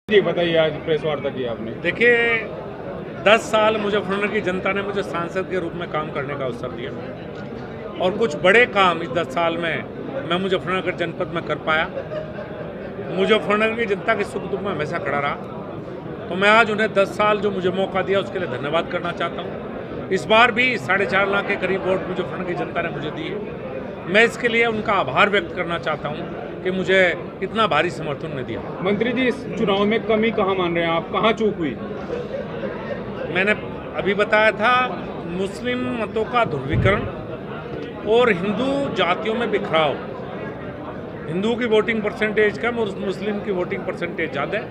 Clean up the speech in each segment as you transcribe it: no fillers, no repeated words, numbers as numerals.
जी बताइए, आज प्रेस वार्ता की आपने। देखिए, 10 साल मुजफ्फरनगर की जनता ने मुझे सांसद के रूप में काम करने का अवसर दिया और कुछ बड़े काम इस 10 साल में मैं मुजफ्फरनगर जनपद में कर पाया। मुजफ्फरनगर की जनता के सुख दुख में हमेशा खड़ा रहा। तो मैं आज उन्हें 10 साल जो मुझे मौका दिया उसके लिए धन्यवाद करना चाहता हूँ। इस बार भी 4.5 लाख के करीब वोट मुजफ्फरनगर की जनता ने मुझे दिए। मैं इसके लिए उनका आभार व्यक्त करना चाहता हूँ कि मुझे इतना भारी समर्थन उन्हें दिया। मंत्री जी, इस चुनाव में कमी कहाँ मान रहे हैं आप, कहाँ चूक हुई? मैंने अभी बताया था, मुस्लिम मतों का ध्रुवीकरण और हिंदू जातियों में बिखराव। हिंदू की वोटिंग परसेंटेज कम और मुस्लिम की वोटिंग परसेंटेज ज़्यादा है।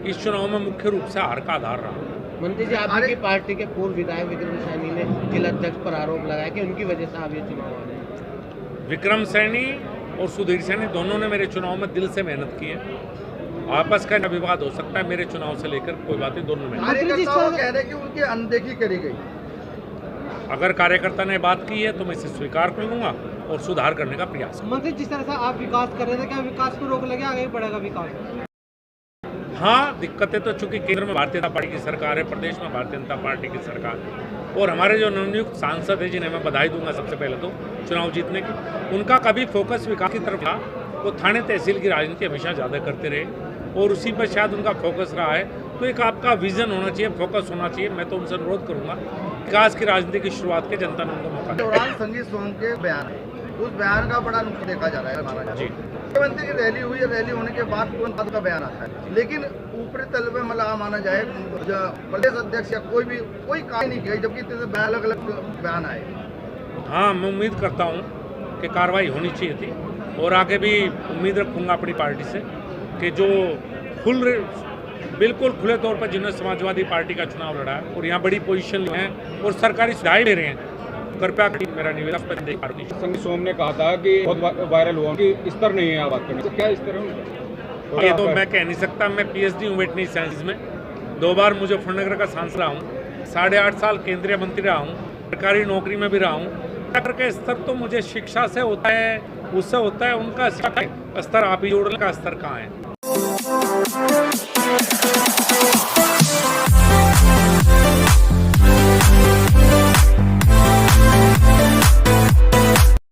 इस चुनाव में मुख्य रूप से हार का आधार रहा। मंत्री जी, आपकी पार्टी के पूर्व विधायक विक्रम सैनी ने जिला अध्यक्ष पर आरोप लगाया कि उनकी वजह से आप ये चुनाव आ रहे हैं। विक्रम सैनी और सुधीर सैनी दोनों ने मेरे चुनाव में दिल से मेहनत की है। आपस का विवाद हो सकता है, मेरे चुनाव से लेकर कोई बातें दोनों में। कार्यकर्ताओं कह रहे हैं कि उनकी अनदेखी करी गई। अगर कार्यकर्ता ने बात की है तो मैं इसे स्वीकार कर लूंगा और सुधार करने का प्रयास। मंत्री, जिस तरह से आप विकास कर रहे थे, क्या विकास को रोक लगे, आगे बढ़ेगा विकास? हाँ, दिक्कतें तो चूंकि केंद्र में भारतीय जनता पार्टी की सरकार है, प्रदेश में भारतीय जनता पार्टी की सरकार है और हमारे जो नवनियुक्त सांसद है, जिन्हें मैं बधाई दूंगा सबसे पहले तो चुनाव जीतने की, उनका कभी फोकस विकास की तरफ था। वो थाने तहसील की राजनीति हमेशा ज़्यादा करते रहे और उसी पर शायद उनका फोकस रहा है। तो एक आपका विजन होना चाहिए, फोकस होना चाहिए। मैं तो उनसे अनुरोध करूंगा, विकास की राजनीति की शुरुआत के जनता ने उनको मौका दिया। दौरान संगीत सोम के बयान है, उस बयान का बड़ा नुकसान देखा जा रहा है हमारा। जी, मुख्यमंत्री की रैली हुई है, रैली होने के बाद तुरंत बाद का बयान आता है, लेकिन ऊपरी तल पे मतलब माना जाए प्रदेश अध्यक्ष या कोई काम नहीं किया, जबकि इतने अलग अलग बयान आए। हाँ, मैं उम्मीद करता हूँ कि कार्रवाई होनी चाहिए थी और आगे भी उम्मीद रखूँगा अपनी पार्टी से कि जो बिल्कुल खुले तौर पर जिन्होंने समाजवादी पार्टी का चुनाव लड़ा है और यहाँ बड़ी पोजीशन है और सरकारी सुविधाएं ले रहे हैं, कृपया मेरा निवेदन। संगीत सोम ने कहा था कि बहुत वायरल हुआ कि स्तर नहीं है बात करने, तो क्या स्तर है? ये तो मैं कह नहीं सकता। मैं PhD हूँ वेटनरी साइंस में, 2 बार मुजफ्फरनगर का सांसद रहा हूँ, 8.5 साल केंद्रीय मंत्री रहा हूँ, सरकारी नौकरी में भी रहा हूँ। का स्तर तो मुझे शिक्षा से होता है, उससे होता है। उनका स्तर आप ही जोड़ने का स्तर कहाँ है?